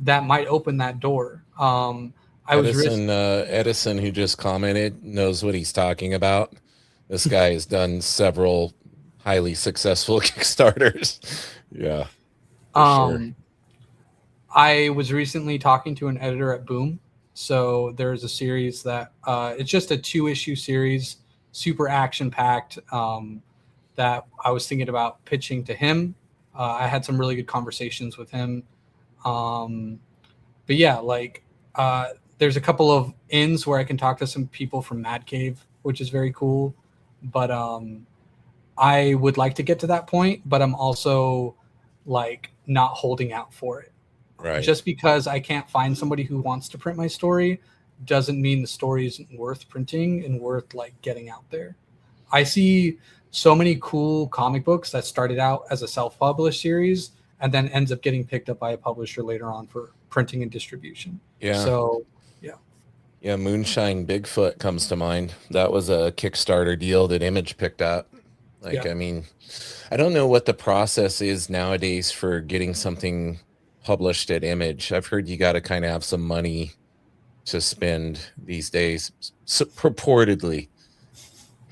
that might open that door. Edison, who just commented, knows what he's talking about. This guy has done several highly successful Kickstarters. Yeah. Sure. I was recently talking to an editor at Boom. So there's a series that it's just a 2-issue series, super action packed, that I was thinking about pitching to him. I had some really good conversations with him. But yeah, there's a couple of ins where I can talk to some people from Mad Cave, which is very cool. But I would like to get to that point, but I'm also not holding out for it. Right. Just because I can't find somebody who wants to print my story doesn't mean the story isn't worth printing and worth like getting out there. I see so many cool comic books that started out as a self-published series and then ends up getting picked up by a publisher later on for printing and distribution. Yeah. So yeah, Moonshine Bigfoot comes to mind. That was a Kickstarter deal that Image picked up. Like, Yeah. I mean, I don't know what the process is nowadays for getting something published at Image. I've heard you got to kind of have some money to spend these days, so purportedly.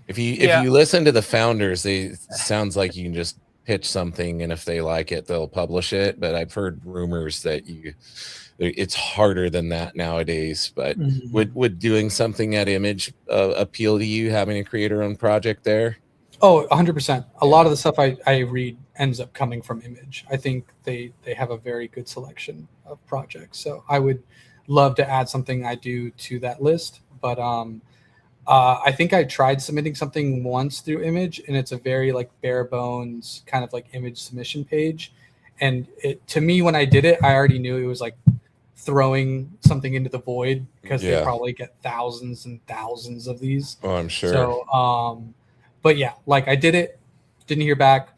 If you listen to the founders, it sounds like you can just pitch something, and if they like it, they'll publish it. But I've heard rumors that it's harder than that nowadays. But would doing something at Image appeal to you, having a creator-owned project there? Oh, 100%. A lot of the stuff I read ends up coming from Image. I think they have a very good selection of projects. So I would love to add something I do to that list. But I think I tried submitting something once through Image, and it's a very like bare bones kind of like Image submission page. And to me, when I did it, I already knew it was like throwing something into the void because they probably get thousands and thousands of these. Oh, I'm sure. So, but yeah, like I did it, didn't hear back,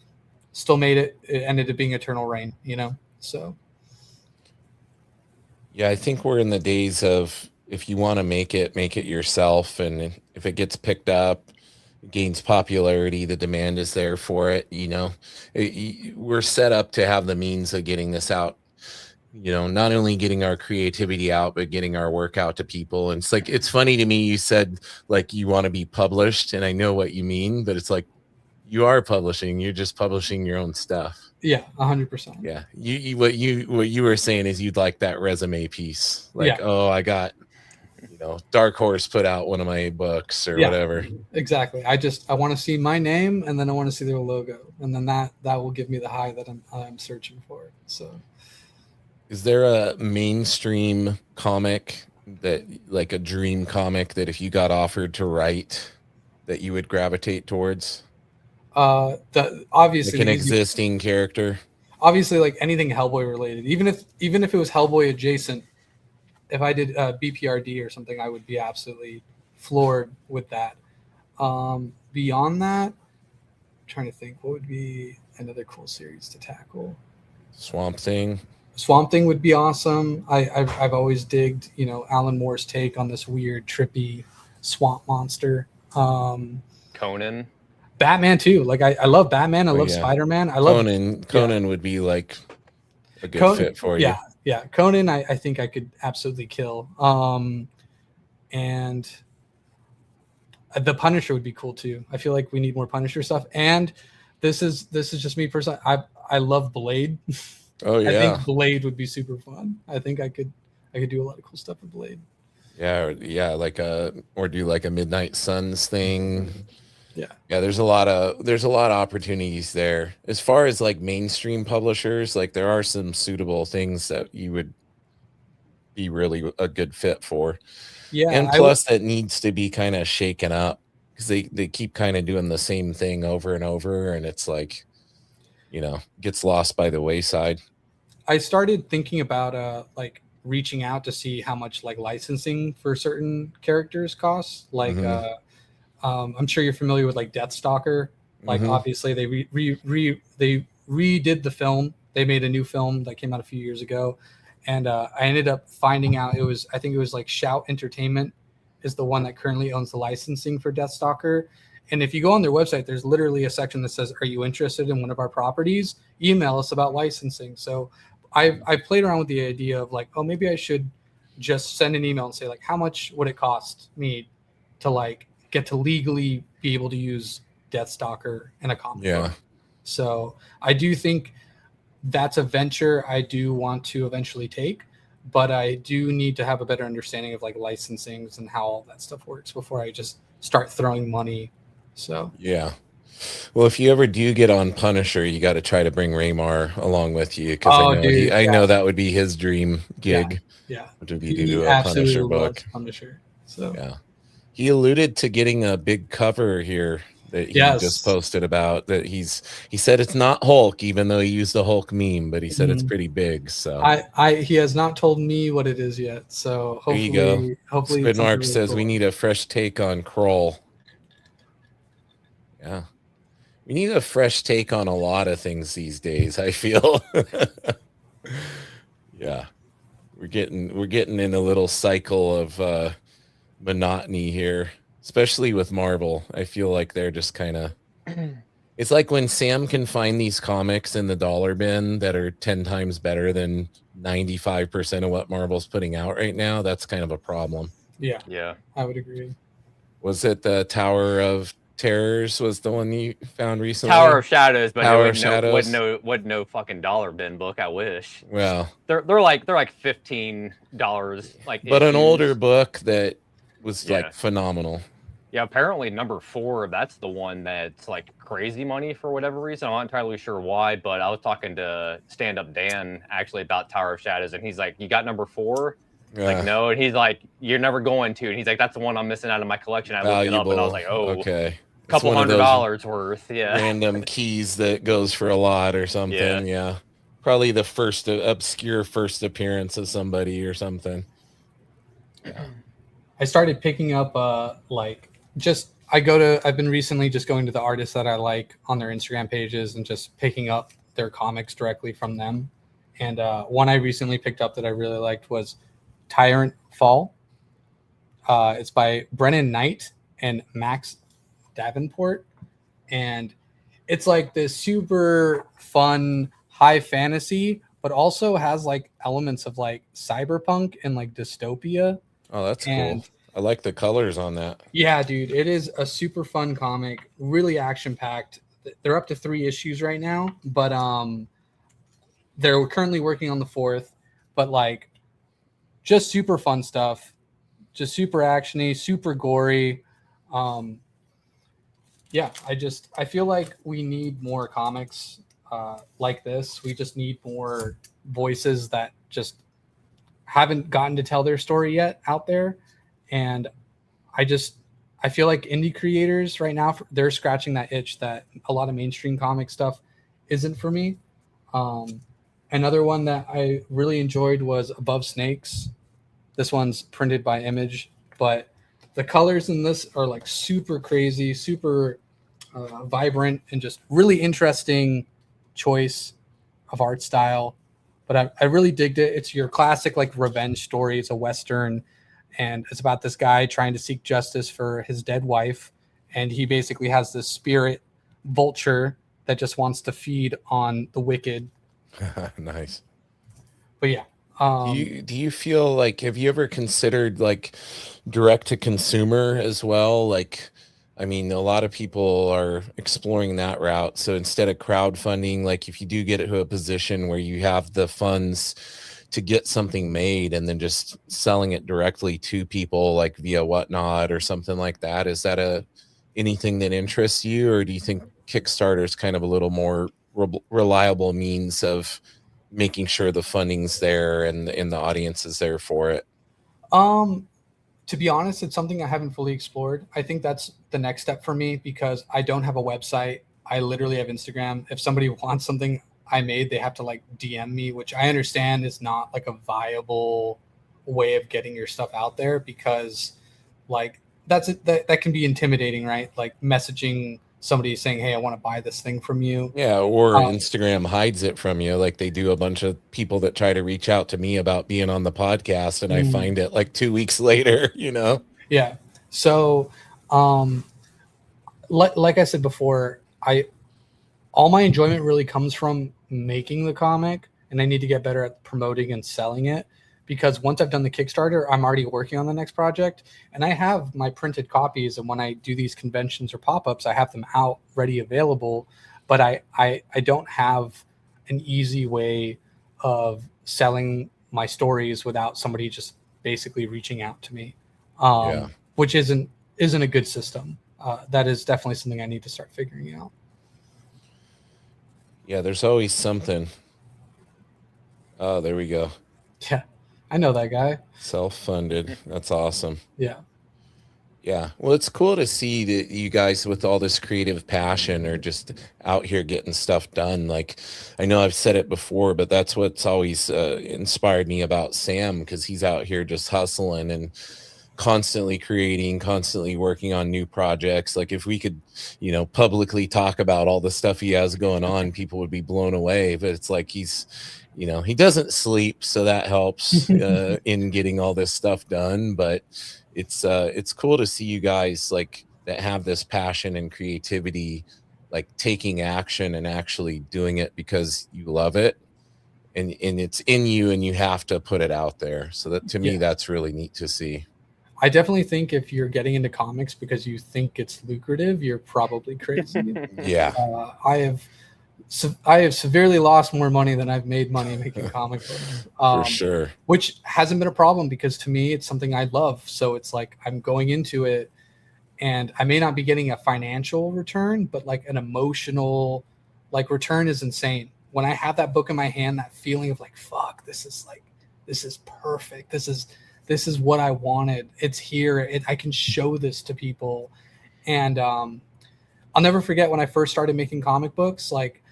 still made it. It ended up being Eternal Rain, you know? So. Yeah, I think we're in the days of, if you want to make it yourself. And if it gets picked up, gains popularity, the demand is there for it. You know, we're set up to have the means of getting this out, you know, not only getting our creativity out, but getting our work out to people. And it's like, it's funny to me, you said like you want to be published, and I know what you mean, but it's like, you are publishing, you're just publishing your own stuff. Yeah, 100%. Yeah. What you were saying is you'd like that resume piece. Like, oh, I got, you know, Dark Horse put out one of my books or whatever. Exactly. I want to see my name, and then I want to see their logo, and then that will give me the high that I'm searching for. So, is there a mainstream comic that, like a dream comic, that if you got offered to write, that you would gravitate towards? Obviously like an existing character. Obviously, like anything Hellboy related, even if it was Hellboy adjacent. If I did BPRD or something, I would be absolutely floored with that. Beyond that, I'm trying to think what would be another cool series to tackle. Swamp Thing would be awesome. I've always digged, you know, Alan Moore's take on this weird, trippy swamp monster. Conan. Batman too. Like I love Batman. I love Spider-Man. I love Conan would be like a good fit for you. Yeah, Conan, I think I could absolutely kill. And the Punisher would be cool too. I feel like we need more Punisher stuff. And this is just me personally. I love Blade. Oh yeah, I think Blade would be super fun. I think I could do a lot of cool stuff with Blade. Yeah, like or do like a Midnight Suns thing. Yeah, there's a lot of opportunities there. As far as like mainstream publishers, like there are some suitable things that you would be really a good fit for. Yeah, and plus that needs to be kind of shaken up, because they keep kind of doing the same thing over and over, and it's like, you know, gets lost by the wayside. I started thinking about like reaching out to see how much like licensing for certain characters costs. Like I'm sure you're familiar with like Deathstalker. Like obviously they they redid the film. They made a new film that came out a few years ago, and I ended up finding out I think it was like Shout Entertainment is the one that currently owns the licensing for Deathstalker. And if you go on their website, there's literally a section that says, "Are you interested in one of our properties? Email us about licensing." So I played around with the idea of like, oh, maybe I should just send an email and say like, how much would it cost me to like get to legally be able to use Deathstalker in a comic book? So I do think that's a venture I do want to eventually take, but I do need to have a better understanding of like licensings and how all that stuff works before I just start throwing money. So yeah. Well, if you ever do get on Punisher, you got to try to bring Raymar along with you, because I know that would be his dream gig. Yeah. To be to do a Punisher book. Punisher. So yeah. He alluded to getting a big cover here that he just posted about that he said it's not Hulk, even though he used the Hulk meme, but he said it's pretty big. So he has not told me what it is yet. So hopefully, there you go. Hopefully, Spinmark really says cool. we need a fresh take on Kroll. Yeah, we need a fresh take on a lot of things these days, I feel. Yeah, we're getting in a little cycle of monotony here, especially with Marvel. I feel like they're just kind of it's like when Sam can find these comics in the dollar bin that are 10 times better than 95% of what Marvel's putting out right now. That's kind of a problem. Yeah, I would agree. Was it the Tower of Terrors was the one you found recently? Tower of Shadows, but Tower it of Shadows. would no fucking dollar bin book. I wish. Well, they're like $15, like. But issues. an older book that was like phenomenal. Yeah, apparently number 4, that's the one that's like crazy money for whatever reason. I'm not entirely sure why, but I was talking to Stand Up Dan actually about Tower of Shadows, and he's like, "You got number 4?" Like, no, and he's like, "You're never going to," and he's like, "That's the one I'm missing out of my collection." I looked it up, and I was like, "Oh, okay." Couple $100 worth, random keys that goes for a lot or something. Yeah. Probably the first obscure first appearance of somebody or something. I started picking up I've been recently just going to the artists that I like on their Instagram pages and just picking up their comics directly from them. And one I recently picked up that I really liked was Tyrant Fall. It's by Brennan Knight and Max Davenport, and it's like this super fun high fantasy, but also has like elements of like cyberpunk and like dystopia. Oh, that's cool. I like the colors on that. Yeah, dude, it is a super fun comic, really action packed. They're up to 3 issues right now, but they're currently working on the 4th. But like, just super fun stuff, just super actiony, super gory. Yeah, I feel like we need more comics like this. We just need more voices that just haven't gotten to tell their story yet out there. And I feel like indie creators right now, they're scratching that itch that a lot of mainstream comic stuff isn't for me. Another one that I really enjoyed was Above Snakes. This one's printed by Image, but the colors in this are like super crazy, super vibrant, and just really interesting choice of art style. But I really digged it. It's your classic like revenge story. It's a Western, and it's about this guy trying to seek justice for his dead wife. And he basically has this spirit vulture that just wants to feed on the wicked. Nice. But yeah. Do you feel like, have you ever considered like direct to consumer as well? Like, I mean, a lot of people are exploring that route. So instead of crowdfunding, like if you do get to a position where you have the funds to get something made and then just selling it directly to people like via Whatnot or something like that, is that anything that interests you? Or do you think Kickstarter is kind of a little more reliable means of making sure the funding's there and the audience is there for it? To be honest, it's something I haven't fully explored. I think that's the next step for me because I don't have a website. I literally have Instagram. If somebody wants something I made, they have to like DM me, which I understand is not like a viable way of getting your stuff out there because like that can be intimidating, right? Like messaging somebody saying, "Hey, I want to buy this thing from you." Yeah, or Instagram hides it from you, like they do a bunch of people that try to reach out to me about being on the podcast, and I find it like 2 weeks later, you know? Yeah. So, like I said before, all my enjoyment really comes from making the comic, and I need to get better at promoting and selling it. Because once I've done the Kickstarter, I'm already working on the next project, and I have my printed copies. And when I do these conventions or pop-ups, I have them out ready, available. But I don't have an easy way of selling my stories without somebody just basically reaching out to me, which isn't a good system. That is definitely something I need to start figuring out. Yeah, there's always something. Oh, there we go. Yeah. I know that guy. Self-funded. That's awesome. Yeah. Yeah. Well, it's cool to see that you guys with all this creative passion are just out here getting stuff done. Like, I know I've said it before, but that's what's always inspired me about Sam, because he's out here just hustling and constantly creating, constantly working on new projects. Like, if we could, publicly talk about all the stuff he has going on, people would be blown away. But it's like he doesn't sleep, so that helps in getting all this stuff done. But it's cool to see you guys like that have this passion and creativity, like taking action and actually doing it because you love it, and it's in you and you have to put it out there. So that, to me, Yeah. that's really neat to see. I definitely think if you're getting into comics because you think it's lucrative, you're probably crazy. Yeah. I have severely lost more money than I've made money making comic books. For sure. Which hasn't been a problem, because to me it's something I love. So it's like I'm going into it and I may not be getting a financial return, but like an emotional return is insane. When I have that book in my hand, that feeling of like, fuck, this is perfect. This is what I wanted. It's here. I can show this to people. And I'll never forget when I first started making comic books, like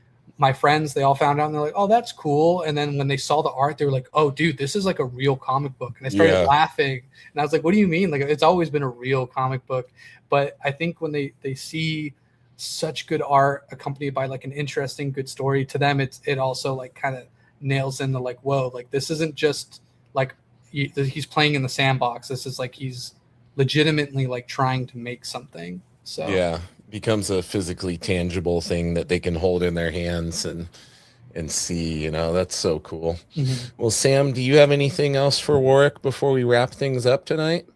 my friends, they all found out and they're like, oh, that's cool. And then when they saw the art, they were like, oh, dude, this is like a real comic book. And I started laughing. And I was like, what do you mean? Like, it's always been a real comic book. But I think when they see such good art accompanied by like an interesting, good story, to them, it also like kind of nails in the like, whoa, like this isn't just like he's playing in the sandbox. This is like he's legitimately like trying to make something. So yeah, becomes a physically tangible thing that they can hold in their hands and see. That's so cool. Well, Sam, do you have anything else for Warrick before we wrap things up tonight?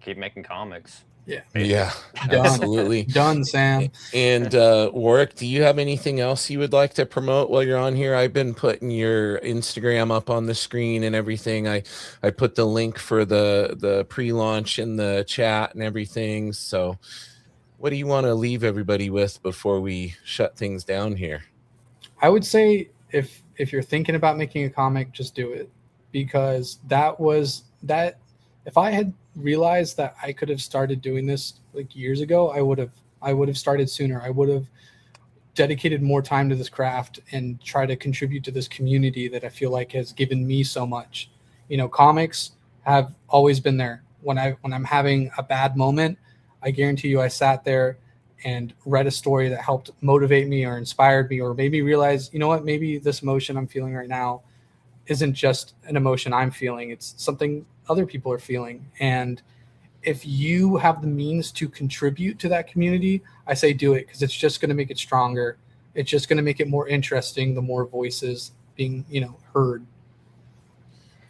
Keep making comics. Yeah, Done. absolutely. Done, Sam. And Warrick, do you have anything else you would like to promote while you're on here? I've been putting your Instagram up on the screen and everything. I put the link for the pre-launch in the chat and everything. So what do you want to leave everybody with before we shut things down here? I would say if you're thinking about making a comic, just do it, because if I had realized that I could have started doing this like years ago, I would have started sooner. I would have dedicated more time to this craft and try to contribute to this community that I feel like has given me so much. Comics have always been there. When I'm having a bad moment, I guarantee you I sat there and read a story that helped motivate me or inspired me or made me realize, you know what, maybe this emotion I'm feeling right now isn't just an emotion I'm feeling. It's something other people are feeling. And if you have the means to contribute to that community, I say do it, because it's just going to make it stronger. It's just going to make it more interesting, the more voices being, heard.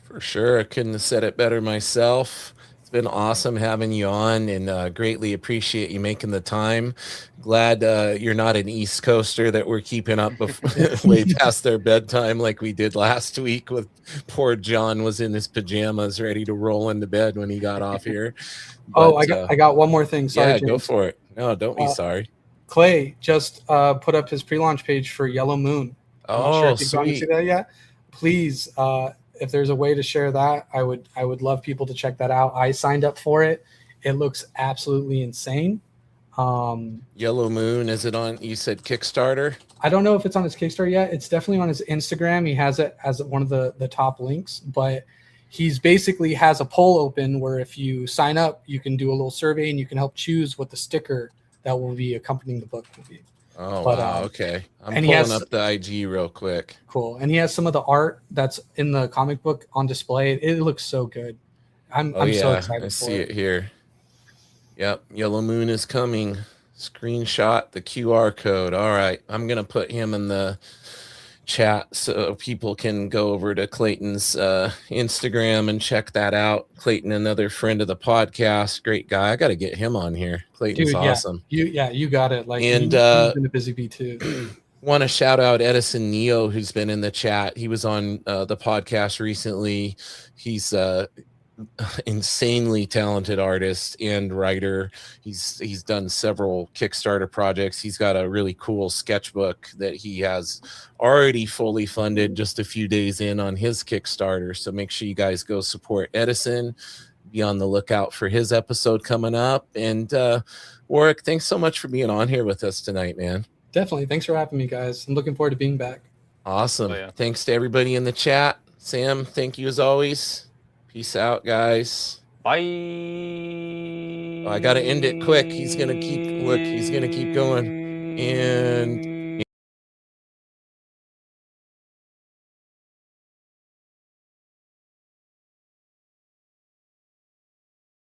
For sure. I couldn't have said it better myself. It's been awesome having you on, and greatly appreciate you making the time. Glad you're not an East Coaster that we're keeping up way past their bedtime like we did last week with poor John was in his pajamas ready to roll into bed when he got off here. But, I got one more thing. Sorry, yeah, James. Go for it. No, don't be sorry. Clay just put up his pre-launch page for Yellow Moon. I'm not sure if you've gone to see that yet. Please, if there's a way to share that, I would love people to check that out. I signed up for it. It looks absolutely insane. Yellow Moon, is it on, you said Kickstarter? I don't know if it's on his Kickstarter yet. It's definitely on his Instagram. He has it as one of the top links, but he's basically has a poll open where if you sign up, you can do a little survey and you can help choose what the sticker that will be accompanying the book will be. Oh, wow. Okay. I'm pulling up the IG real quick. Cool. And he has some of the art that's in the comic book on display. It looks so good. I'm so excited. I see it here. Yep. Yellow Moon is coming. Screenshot the QR code. All right. I'm going to put him in the chat so people can go over to Clayton's Instagram and check that out. Clayton, another friend of the podcast, great guy. I got to get him on here. Clayton's awesome. You got it. Like, and he's been a busy bee too. Want to shout out Edison Neo, who's been in the chat. He was on the podcast recently. He's insanely talented artist and writer. He's done several Kickstarter projects. He's got a really cool sketchbook that he has already fully funded just a few days in on his Kickstarter. So make sure you guys go support Edison. be on the lookout for his episode coming up. And Warrick, thanks so much for being on here with us tonight, man. Definitely. Thanks for having me, guys. I'm looking forward to being back. Awesome. Oh, yeah. Thanks to everybody in the chat. Sam, thank you as always. Peace out, guys. Bye. I got to end it quick. He's going to keep going. And